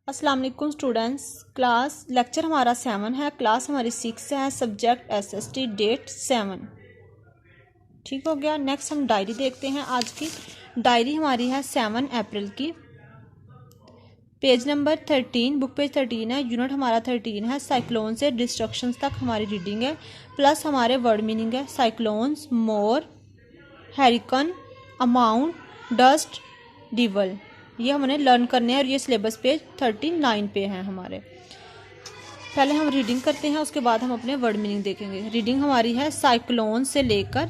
अस्सलाम वालेकुम students. Class lecture हमारा 7 है, क्लास हमारी 6 है, सब्जेक्ट SST, डेट 7। ठीक हो गया। नेक्स्ट हम डायरी देखते हैं। आज की डायरी हमारी है 7 अप्रैल की। पेज नंबर 13, बुक पेज 13 है, यूनिट हमारा 13 है। साइक्लोन से डिस्ट्रक्शंस तक हमारी रीडिंग है, प्लस हमारे वर्ड मीनिंग है। साइक्लोन्स, मोर, हैरिकन, अमाउंट, डस्ट, डिवल, ये हमने लर्न करने हैं और ये सिलेबस पेज 39 पे हैं हमारे। पहले हम रीडिंग करते हैं, उसके बाद हम अपने वर्ड मीनिंग देखेंगे। रीडिंग हमारी है साइक्लोन से लेकर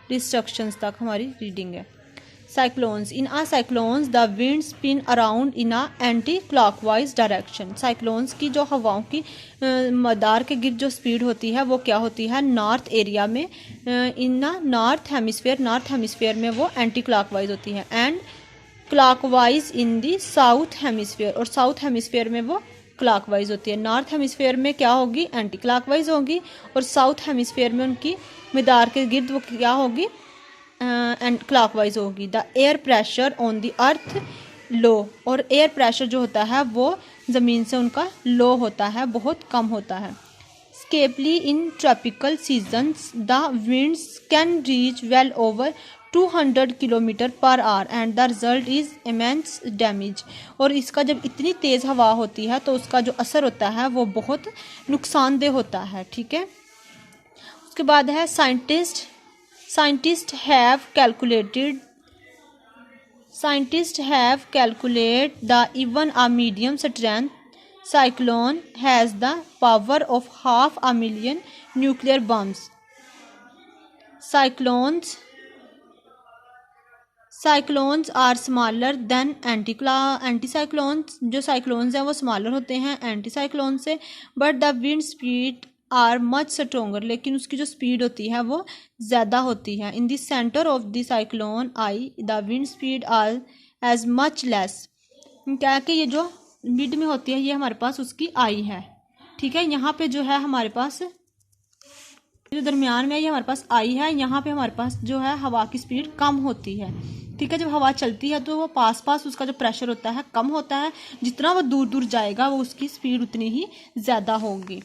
डिस्ट्रक्शंस तक हमारी रीडिंग है। Cyclones, in a cyclones the wind spin around in a anticlockwise direction. Cyclones की जो हवाओं की मदार के गिर्द जो स्पीड होती है वो क्या होती है, नॉर्थ एरिया में, इन आ नॉर्थ हेमिस्फीयर में वो एंटी क्लॉकवाइज होती है, and clockwise in the south hemisphere, और साउथ हेमिस्फीयर में वो क्लॉकवाइज होती है। नॉर्थ हेमिस्फीयर में क्या होगी, एंटी क्लॉकवाइज होगी, और साउथ हेमिस्फीयर में उनकी मदार के गिर्द वो क्या होगी, एंड क्लॉकवाइज होगी। The air pressure on the earth low, और एयर प्रेशर जो होता है वो ज़मीन से उनका लो होता है, बहुत कम होता है। Especially in tropical seasons the winds can reach well over 200 kilometre per hour and the result is immense damage. और इसका जब इतनी तेज़ हवा होती है तो उसका जो असर होता है वो बहुत नुकसानदेह होता है। ठीक है। उसके बाद है Scientists have calculated that even a medium strength cyclone has the power of 500,000 nuclear bombs. Cyclones are smaller than anticyclones. जो साइक्लोन्स हैं वो स्मॉलर होते हैं एंटीसाइक्लोन से, but the wind speed are much stronger, लेकिन उसकी जो स्पीड होती है वो ज़्यादा होती है। In the centre of the cyclone eye the wind speed are as much less. क्या कि ये जो मिड में होती है ये हमारे पास उसकी आई है। ठीक है। यहाँ पे जो है हमारे पास जो दरमियान में ये हमारे पास आई है, यहाँ पे हमारे पास जो है हवा की स्पीड कम होती है। ठीक है। जब हवा चलती है तो वो पास उसका जो प्रेशर होता है कम होता है, जितना वो दूर जाएगा वो उसकी स्पीड उतनी ही ज़्यादा होगी।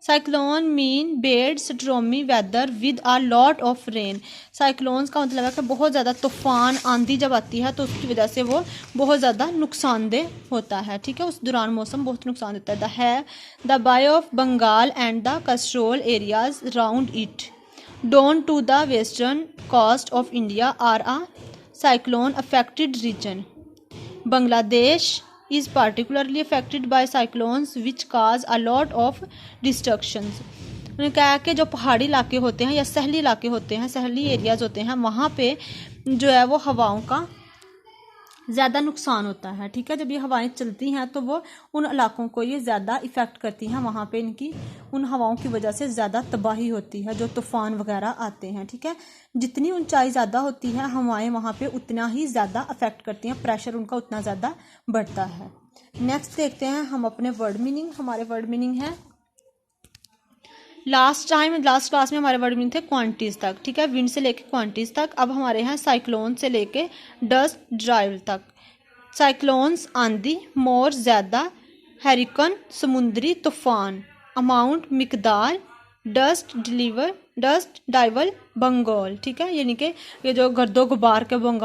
Cyclone mean bad stormy weather with a lot of rain. Cyclones का मतलब है कि बहुत ज़्यादा तूफान आंधी जब आती है तो उसकी वजह से वो बहुत ज़्यादा नुकसानदेह होता है। ठीक है। उस दौरान मौसम बहुत नुकसान देता है। The bay of Bengal and the coastal areas round it down to the western coast of India are a cyclone affected region. Bangladesh is particularly affected by cyclones which cause a lot of destructions. उन्होंने कहा कि जो पहाड़ी इलाके होते हैं या सहली इलाके होते हैं, सहली एरियाज होते हैं, वहाँ पे जो है वो हवाओं का ज़्यादा नुकसान होता है। ठीक है। जब ये हवाएं चलती हैं तो वो उन इलाकों को ये ज़्यादा इफ़ेक्ट करती हैं, वहाँ पे इनकी उन हवाओं की वजह से ज़्यादा तबाही होती है, जो तूफ़ान वगैरह आते हैं। ठीक है। जितनी ऊंचाई ज़्यादा होती है हवाएं वहाँ पे उतना ही ज़्यादा अफेक्ट करती हैं, प्रेशर उनका उतना ज़्यादा बढ़ता है। नेक्स्ट देखते हैं हम अपने वर्ड मीनिंग। हमारे वर्ड मीनिंग है लास्ट क्लास में हमारे वर्ड मीनिंग थे क्वांटिटीज़ तक। ठीक है। विंड से लेके क्वांटिटीज़ तक। अब हमारे यहाँ साइक्लोन से लेके डस्ट ड्राइव तक। साइक्लोन्स आंधी, मोर ज़्यादा, हैरिकन समुद्री तूफान, अमाउंट मिकदार, डस्ट डाइवल बंगाल। ठीक है। यानी कि ये जो गर्दो गुबार के बंगाल